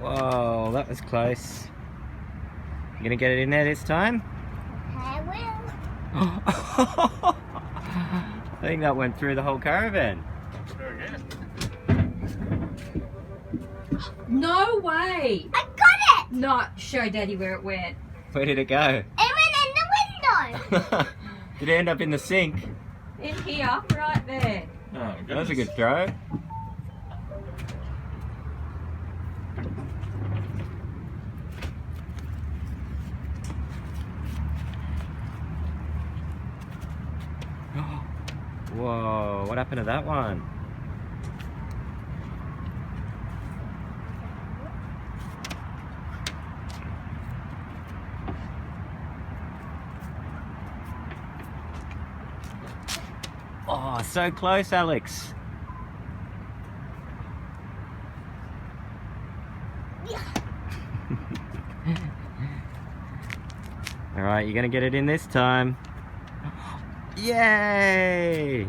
Whoa, that was close. You gonna get it in there this time? I will. I think that went through the whole caravan. No way! I got it! No, show Daddy where it went. Where did it go? It went in the window. Did it end up in the sink? In here, right there. Oh, that was a good throw. Whoa, what happened to that one? Oh, so close, Alex. All right, you're gonna get it in this time. Yay!